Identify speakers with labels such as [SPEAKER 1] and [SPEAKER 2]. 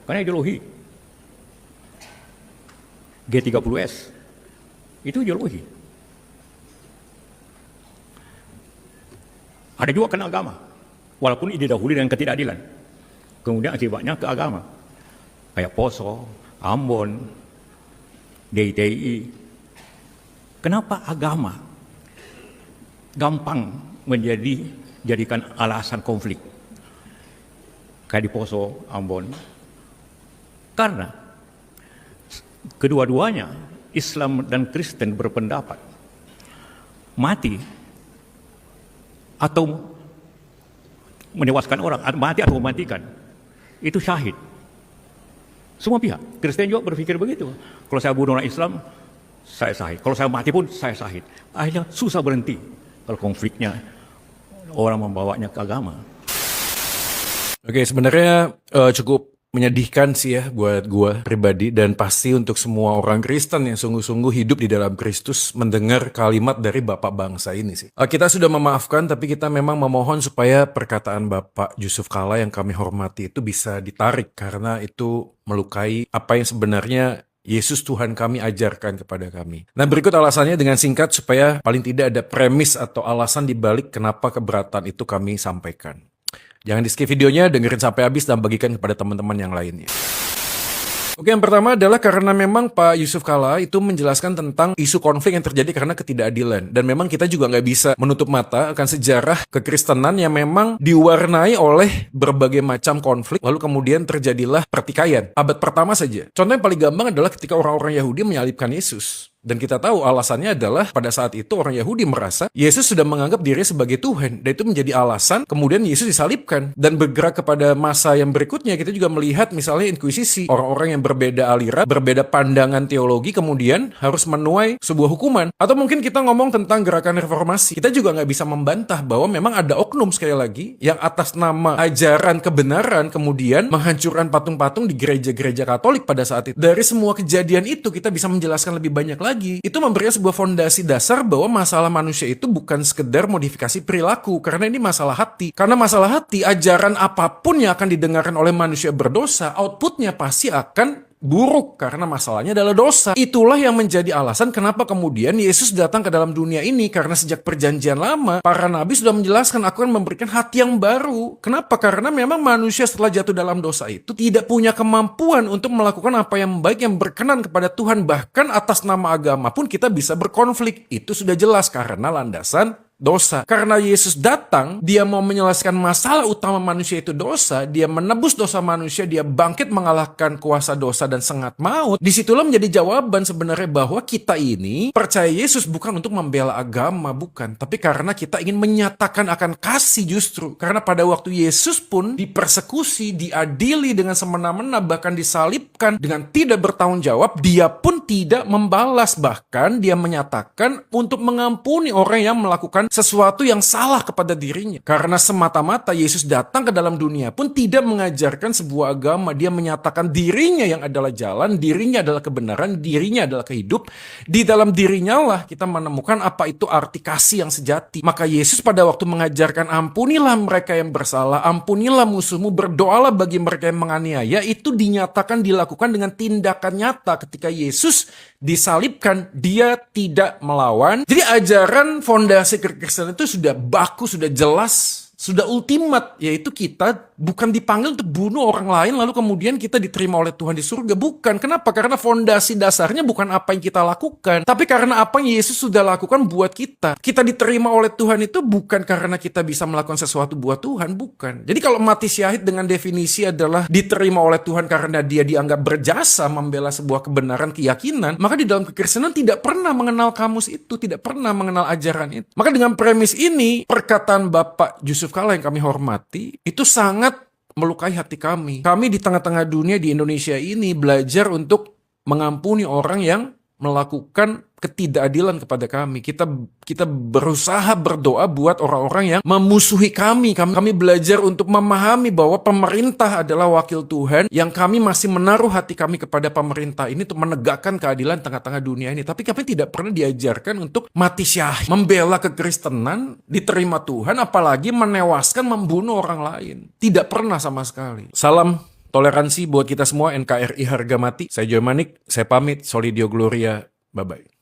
[SPEAKER 1] Karena ideologi G30S itu ideologi. Ada juga kena agama, walaupun didahului dengan ketidakadilan. Kemudian akibatnya ke agama, kayak Poso, Ambon, DITI. Kenapa agama gampang jadikan alasan konflik? Kayak di Poso, Ambon. Karena kedua-duanya Islam dan Kristen berpendapat mati atau menewaskan orang, mati atau mematikan itu syahid. Semua pihak Kristen juga berpikir begitu. Kalau saya bunuh orang Islam, saya syahid. Kalau saya mati pun saya syahid. Akhirnya susah berhenti kalau konfliknya orang membawanya ke agama.
[SPEAKER 2] Oke, sebenarnya cukup menyedihkan sih ya buat gua pribadi dan pasti untuk semua orang Kristen yang sungguh-sungguh hidup di dalam Kristus mendengar kalimat dari Bapak bangsa ini sih. Kita sudah memaafkan, tapi kita memang memohon supaya perkataan Bapak Yusuf Kalla yang kami hormati itu bisa ditarik karena itu melukai apa yang sebenarnya Yesus Tuhan kami ajarkan kepada kami. Nah, berikut alasannya dengan singkat supaya paling tidak ada premis atau alasan dibalik kenapa keberatan itu kami sampaikan. Jangan di skip videonya, dengerin sampai habis dan bagikan kepada teman-teman yang lainnya. Oke, yang pertama adalah karena memang Pak Yusuf Kalla itu menjelaskan tentang isu konflik yang terjadi karena ketidakadilan. Dan memang kita juga nggak bisa menutup mata akan sejarah kekristenan yang memang diwarnai oleh berbagai macam konflik, lalu kemudian terjadilah pertikaian. Abad pertama saja. Contoh yang paling gampang adalah ketika orang-orang Yahudi menyalibkan Yesus. Dan kita tahu alasannya adalah pada saat itu orang Yahudi merasa Yesus sudah menganggap diri sebagai Tuhan. Dan itu menjadi alasan kemudian Yesus disalibkan. Dan bergerak kepada masa yang berikutnya kita juga melihat misalnya inkuisisi. Orang-orang yang berbeda aliran, berbeda pandangan teologi kemudian harus menuai sebuah hukuman. Atau mungkin kita ngomong tentang gerakan reformasi. Kita juga nggak bisa membantah bahwa memang ada oknum sekali lagi yang atas nama ajaran kebenaran kemudian menghancurkan patung-patung di gereja-gereja Katolik pada saat itu. Dari semua kejadian itu kita bisa menjelaskan lebih banyak lagi. Itu memberikan sebuah fondasi dasar bahwa masalah manusia itu bukan sekedar modifikasi perilaku, karena ini masalah hati. Karena masalah hati, ajaran apapun yang akan didengarkan oleh manusia berdosa, outputnya pasti akan buruk karena masalahnya adalah dosa. Itulah yang menjadi alasan kenapa kemudian Yesus datang ke dalam dunia ini, karena sejak perjanjian lama para nabi sudah menjelaskan aku akan memberikan hati yang baru. Kenapa? Karena memang manusia setelah jatuh dalam dosa itu tidak punya kemampuan untuk melakukan apa yang baik yang berkenan kepada Tuhan. Bahkan atas nama agama pun kita bisa berkonflik. Itu sudah jelas karena landasan dosa. Karena Yesus datang, dia mau menyelesaikan masalah utama manusia itu dosa, dia menebus dosa manusia, dia bangkit mengalahkan kuasa dosa dan sengat maut. Disitulah menjadi jawaban sebenarnya bahwa kita ini percaya Yesus bukan untuk membela agama, bukan. Tapi karena kita ingin menyatakan akan kasih justru. Karena pada waktu Yesus pun dipersekusi, diadili dengan semena-mena, bahkan disalibkan dengan tidak bertanggung jawab, dia pun tidak membalas. Bahkan dia menyatakan untuk mengampuni orang yang melakukan sesuatu yang salah kepada dirinya. Karena semata-mata Yesus datang ke dalam dunia pun tidak mengajarkan sebuah agama. Dia menyatakan dirinya yang adalah jalan, dirinya adalah kebenaran, dirinya adalah kehidup. Di dalam dirinya lah kita menemukan apa itu arti kasih yang sejati. Maka Yesus pada waktu mengajarkan ampunilah mereka yang bersalah, ampunilah musuhmu, berdoalah bagi mereka yang menganiaya, itu dinyatakan dilakukan dengan tindakan nyata. Ketika Yesus disalibkan, dia tidak melawan. Jadi ajaran fondasi Kristen itu sudah baku, sudah jelas, sudah ultimat, yaitu kita bukan dipanggil untuk bunuh orang lain lalu kemudian kita diterima oleh Tuhan di surga. Bukan. Kenapa? Karena fondasi dasarnya bukan apa yang kita lakukan, tapi karena apa yang Yesus sudah lakukan buat kita. Kita diterima oleh Tuhan itu bukan karena kita bisa melakukan sesuatu buat Tuhan, bukan. Jadi kalau mati syahid dengan definisi adalah diterima oleh Tuhan karena dia dianggap berjasa membela sebuah kebenaran keyakinan, maka di dalam kekristenan tidak pernah mengenal kamus itu, tidak pernah mengenal ajaran itu. Maka dengan premis ini, perkataan Bapak Yusuf Kalla yang kami hormati itu sangat melukai hati kami. Kami di tengah-tengah dunia di Indonesia ini belajar untuk mengampuni orang yang melakukan ketidakadilan kepada kami. Kita berusaha berdoa buat orang-orang yang memusuhi kami. Kami belajar untuk memahami bahwa pemerintah adalah wakil Tuhan, yang kami masih menaruh hati kami kepada pemerintah ini untuk menegakkan keadilan tengah-tengah dunia ini. Tapi kami tidak pernah diajarkan untuk mati syahid, membela kekristenan, diterima Tuhan, apalagi menewaskan, membunuh orang lain. Tidak pernah sama sekali. Salam Toleransi buat kita semua, NKRI harga mati. Saya Joy Manik, saya pamit. Solidio Gloria, bye-bye.